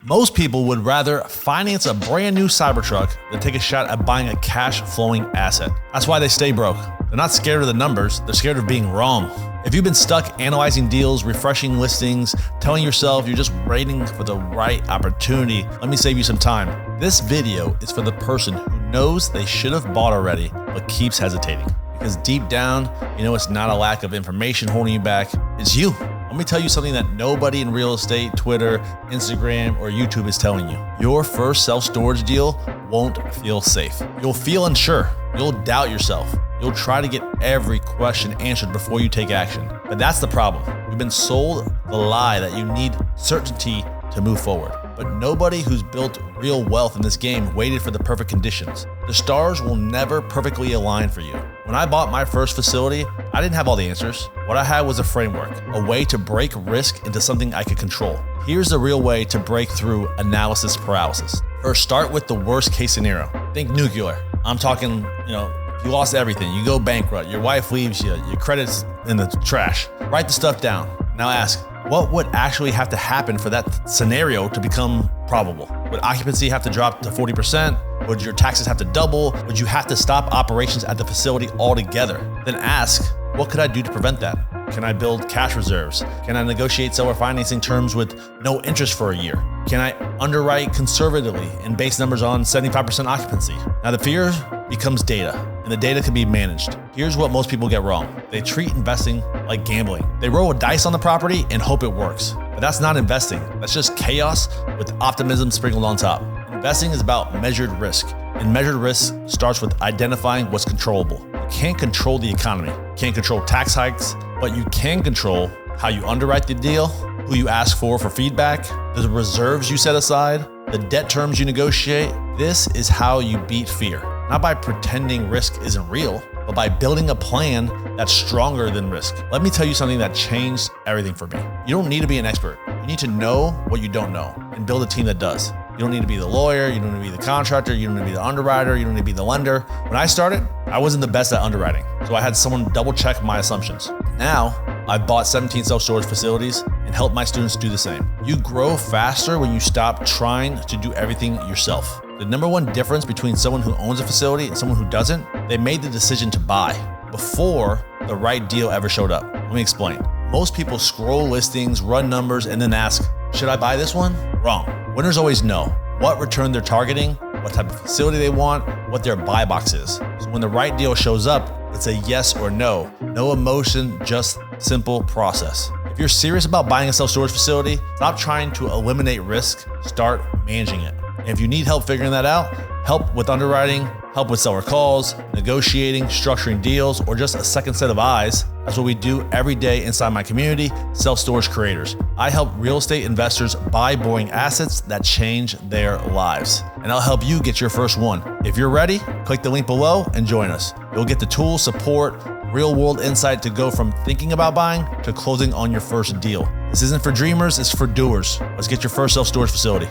Most people would rather finance a brand new Cybertruck than take a shot at buying a cash flowing asset. That's why they stay broke. They're not scared of the numbers, they're scared of being wrong. If you've been stuck analyzing deals, refreshing listings, telling yourself you're just waiting for the right opportunity, let me save you some time. This video is for the person who knows they should have bought already, but keeps hesitating. Because deep down, you know it's not a lack of information holding you back, it's you. Let me tell you something that nobody in real estate, Twitter, Instagram, or YouTube is telling you. Your first self-storage deal won't feel safe. You'll feel unsure. You'll doubt yourself. You'll try to get every question answered before you take action. But that's the problem. We've been sold the lie that you need certainty to move forward. But nobody who's built real wealth in this game waited for the perfect conditions. The stars will never perfectly align for you. When I bought my first facility, I didn't have all the answers. What I had was a framework, a way to break risk into something I could control. Here's the real way to break through analysis paralysis. First, start with the worst case scenario. Think nuclear. I'm talking, you lost everything. You go bankrupt. Your wife leaves you. Your credit's in the trash. Write the stuff down. Now ask, what would actually have to happen for that scenario to become probable? Would occupancy have to drop to 40%? Would your taxes have to double? Would you have to stop operations at the facility altogether? Then ask, what could I do to prevent that? Can I build cash reserves? Can I negotiate seller financing terms with no interest for a year? Can I underwrite conservatively and base numbers on 75% occupancy? Now the fear becomes data, and the data can be managed. Here's what most people get wrong. They treat investing like gambling. They roll a dice on the property and hope it works. But that's not investing. That's just chaos with optimism sprinkled on top. Investing is about measured risk, and measured risk starts with identifying what's controllable. You can't control the economy. You can't control tax hikes, but you can control how you underwrite the deal, who you ask for feedback, the reserves you set aside, the debt terms you negotiate. This is how you beat fear. Not by pretending risk isn't real, but by building a plan that's stronger than risk. Let me tell you something that changed everything for me. You don't need to be an expert. You need to know what you don't know and build a team that does. You don't need to be the lawyer, you don't need to be the contractor, you don't need to be the underwriter, you don't need to be the lender. When I started, I wasn't the best at underwriting, so I had someone double check my assumptions. Now, I've bought 17 self-storage facilities and helped my students do the same. You grow faster when you stop trying to do everything yourself. The number one difference between someone who owns a facility and someone who doesn't, they made the decision to buy before the right deal ever showed up. Let me explain. Most people scroll listings, run numbers, and then ask, should I buy this one? Wrong. Winners always know what return they're targeting, what type of facility they want, what their buy box is. So when the right deal shows up, it's a yes or no. No emotion, just simple process. If you're serious about buying a self-storage facility, stop trying to eliminate risk, start managing it. And if you need help figuring that out, help with underwriting, help with seller calls, negotiating, structuring deals, or just a second set of eyes, that's what we do every day inside my community, Self-Storage Creators. I help real estate investors buy boring assets that change their lives. And I'll help you get your first one. If you're ready, click the link below and join us. You'll get the tools, support, real-world insight to go from thinking about buying to closing on your first deal. This isn't for dreamers, it's for doers. Let's get your first self-storage facility.